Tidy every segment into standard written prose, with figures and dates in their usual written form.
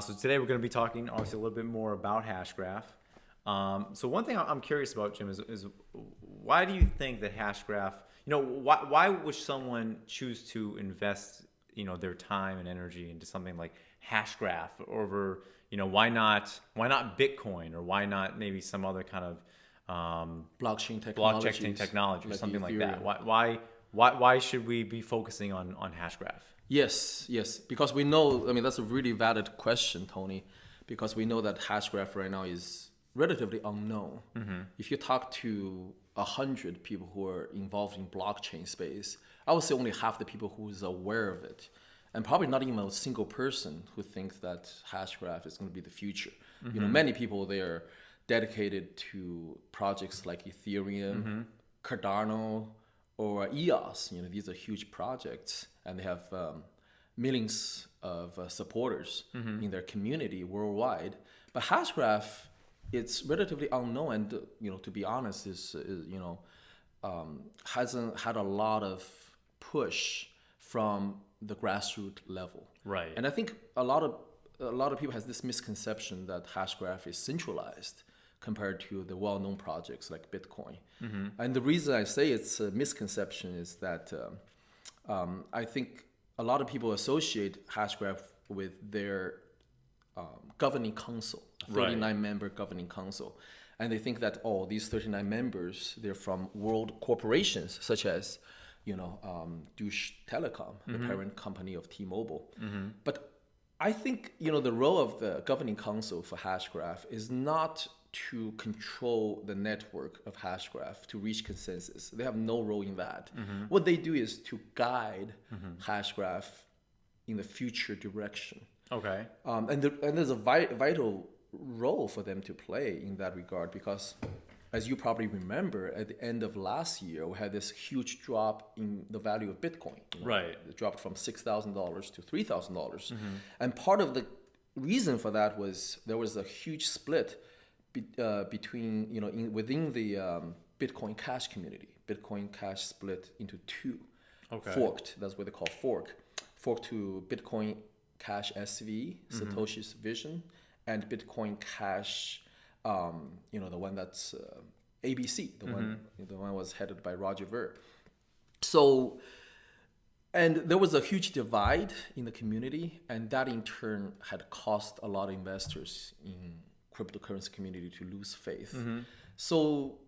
So today we're going to be talking obviously a little bit more about Hashgraph. So one thing I'm curious about, Jim, is why do you think that Hashgraph, why would someone choose to invest, their time and energy into something like Hashgraph over, why not Bitcoin, or why not maybe some other kind of blockchain technology or like something like Ethereum. that? Why should we be focusing on Hashgraph? Yes, because we know, that's a really valid question, Tony, because we know that Hashgraph right now is relatively unknown. If you talk to 100 people who are involved in blockchain space, I would say only half the people who is aware of it, and probably not even a single person who thinks that Hashgraph is going to be the future. Many people, they are dedicated to projects like Ethereum, Cardano, or EOS. These are huge projects, and they have millions of supporters in their community worldwide. But Hashgraph, it's relatively unknown, and to be honest, hasn't had a lot of push from the grassroots level. Right. And I think a lot of people has this misconception that Hashgraph is centralized compared to the well-known projects like Bitcoin. And the reason I say it's a misconception is that I think a lot of people associate Hashgraph with their governing council, 39-member governing council. And they think that, these 39 members, they're from world corporations such as, Deutsche Telekom, the parent company of T-Mobile. But I think, the role of the governing council for Hashgraph is not to control the network of Hashgraph to reach consensus. They have no role in that. What they do is to guide Hashgraph in the future direction. Okay. And there's a vital role for them to play in that regard, because as you probably remember, at the end of last year, we had this huge drop in the value of Bitcoin. Right. It dropped from $6,000 to $3,000. And part of the reason for that was there was a huge split between, within the Bitcoin Cash community. Bitcoin Cash split into two. Okay. Forked, that's what they call fork. Forked to Bitcoin Cash SV, Satoshi's vision, and Bitcoin Cash, the one that's ABC, the one was headed by Roger Ver. So, and there was a huge divide in the community, and that in turn had caused a lot of investors in cryptocurrency community to lose faith. So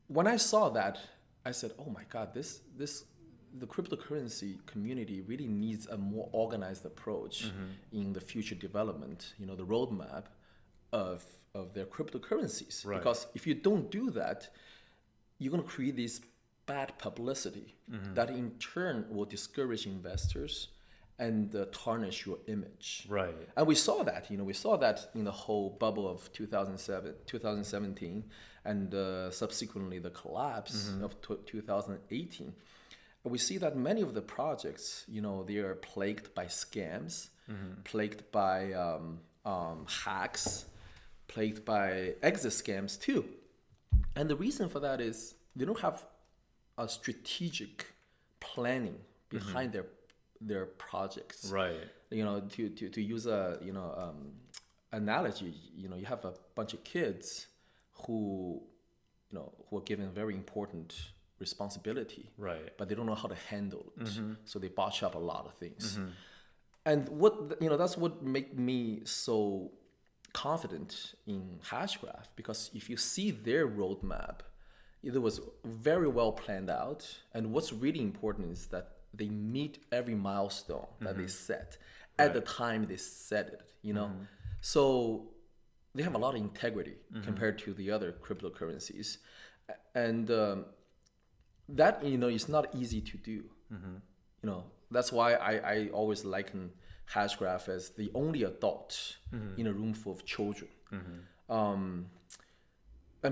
when I saw that, I said, oh my God, the cryptocurrency community really needs a more organized approach in the future development, the roadmap of their cryptocurrencies. Right. Because if you don't do that, you're going to create this bad publicity that in turn will discourage investors and tarnish your image. Right. And we saw that, in the whole bubble of 2017, and subsequently the collapse of 2018. We see that many of the projects, they are plagued by scams, plagued by hacks, plagued by exit scams too. And the reason for that is they don't have a strategic planning behind their projects. Right. To use a analogy, you have a bunch of kids who are given very important responsibility, Right. but they don't know how to handle it, so they botch up a lot of things. And that's what made me so confident in Hashgraph, because if you see their roadmap, it was very well planned out, and what's really important is that they meet every milestone that they set at the time they set it, So they have a lot of integrity compared to the other cryptocurrencies. And that, is not easy to do. That's why I always liken Hashgraph as the only adult in a room full of children. And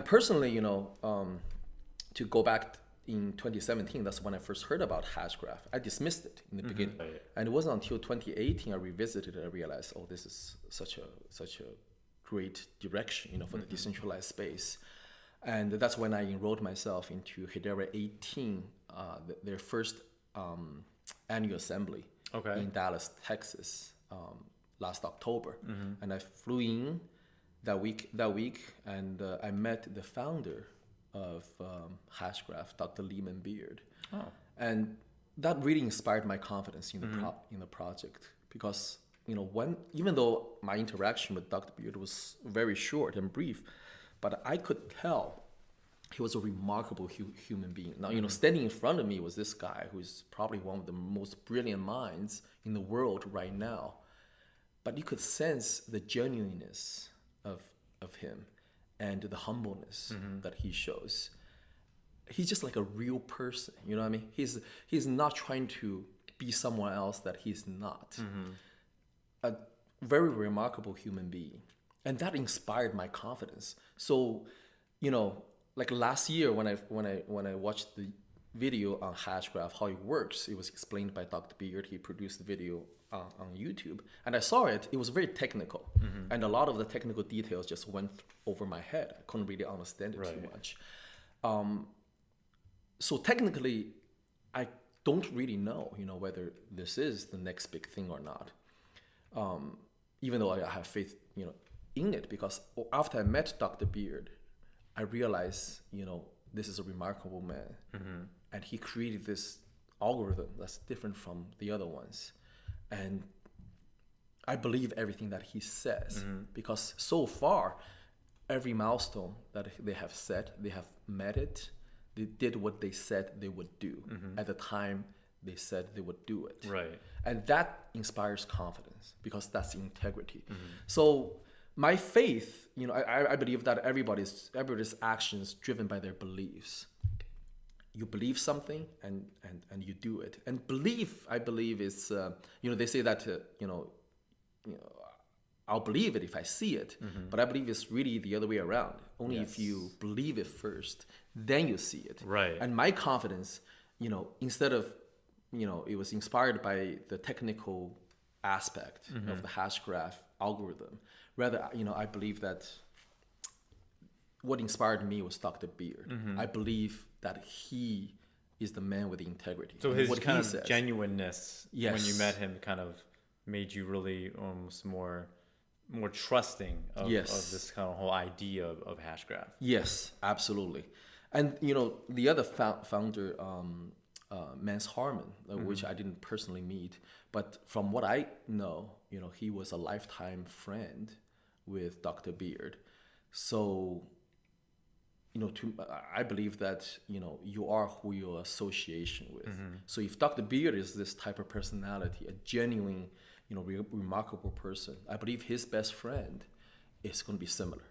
personally, to go back in 2017, that's when I first heard about Hashgraph. I dismissed it in the beginning. Right. And it wasn't until 2018 I revisited it and I realized, this is such a great direction, for the decentralized space. And that's when I enrolled myself into Hedera 18, their first annual assembly in Dallas, Texas. last October, and I flew in that week, and I met the founder of Hashgraph, Dr. Lehman Beard, and that really inspired my confidence in the project, because even though my interaction with Dr. Beard was very short and brief, but I could tell he was a remarkable human being. Now, standing in front of me was this guy who is probably one of the most brilliant minds in the world right now. But you could sense the genuineness of him and the humbleness that he shows. He's just like a real person, you know what I mean? He's not trying to be someone else that he's not. A very remarkable human being. And that inspired my confidence. So, like last year when I watched the video on Hashgraph, how it works, it was explained by Dr. Beard. He produced the video on YouTube, and I saw it. It was very technical, and a lot of the technical details just went over my head. I couldn't really understand it too much. So technically, I don't really know, whether this is the next big thing or not. Even though I have faith, in it, because after I met Dr. Beard, I realized, this is a remarkable man, and he created this algorithm that's different from the other ones, and I believe everything that he says, because so far, every milestone that they have set, they have met it. They did what they said they would do at the time they said they would do it. Right. And that inspires confidence, because that's integrity. So my faith, I believe that everybody's actions driven by their beliefs. You believe something and you do it. And belief, I believe, is they say that I'll believe it if I see it, but I believe it's really the other way around. Only if you believe it first, then you see it. Right. And my confidence, instead of it was inspired by the technical aspect of the Hashgraph algorithm. Rather, I believe that what inspired me was Dr. Beard. I believe that he is the man with integrity. So and his what kind he of says, genuineness when you met him kind of made you really almost more trusting of this kind of whole idea of Hashgraph. Yes, absolutely. And the other founder, Mance Harmon, which I didn't personally meet, but from what I know, he was a lifetime friend with Dr. Beard. So, I believe that you are who your association with. So if Dr. Beard is this type of personality, a genuine, remarkable person, I believe his best friend is going to be similar.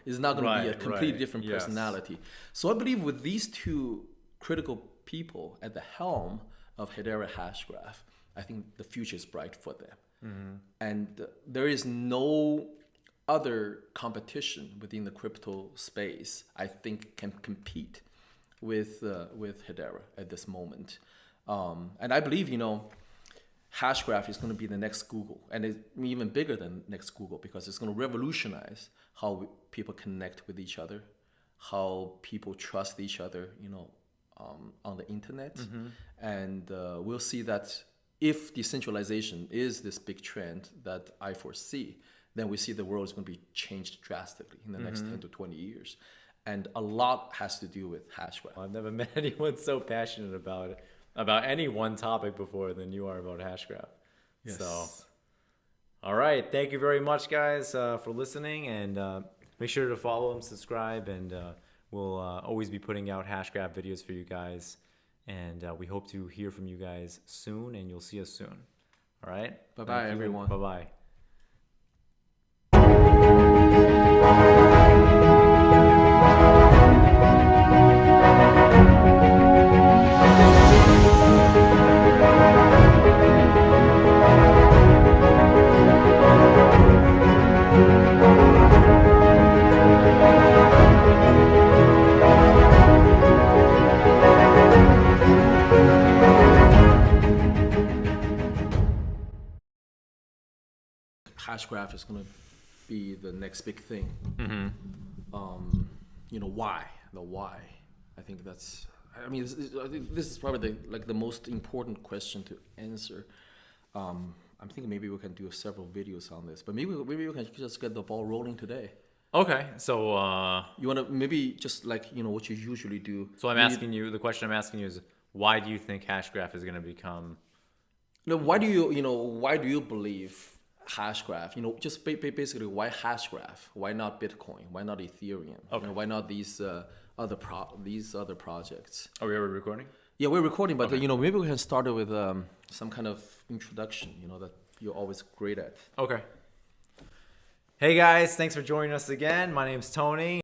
It's not going to be a completely different personality. So I believe with these two critical people at the helm of Hedera Hashgraph, I think the future is bright for them. And there is no other competition within the crypto space I think can compete with Hedera at this moment. And I believe, Hashgraph is going to be the next Google, and it's even bigger than next Google, because it's going to revolutionize how people connect with each other, how people trust each other, on the internet. And we'll see that if decentralization is this big trend that I foresee, then we see the world is going to be changed drastically in the next 10 to 20 years. And a lot has to do with Hashgraph. I've never met anyone so passionate about any one topic before than you are about Hashgraph. Yes. So, all right. Thank you very much, guys, for listening. And make sure to follow and subscribe. And we'll always be putting out Hashgraph videos for you guys. And we hope to hear from you guys soon, and you'll see us soon. All right? Bye-bye, everyone. Bye-bye. Hashgraph is going to be the next big thing. Why? The why. I think that's. I mean, I think this is probably the most important question to answer. I'm thinking maybe we can do several videos on this, but maybe we can just get the ball rolling today. Okay, so You want to maybe just like, what you usually do. I'm asking you, the question I'm asking you is, why do you think Hashgraph is going to become? No, why do you believe Hashgraph? Just basically why Hashgraph? Why not Bitcoin? Why not Ethereum? Okay. Why not these other projects? Are we ever recording? Yeah, we're recording, but Okay. maybe we can start with some kind of introduction. That you're always great at. Okay. Hey guys, thanks for joining us again. My name's Tony.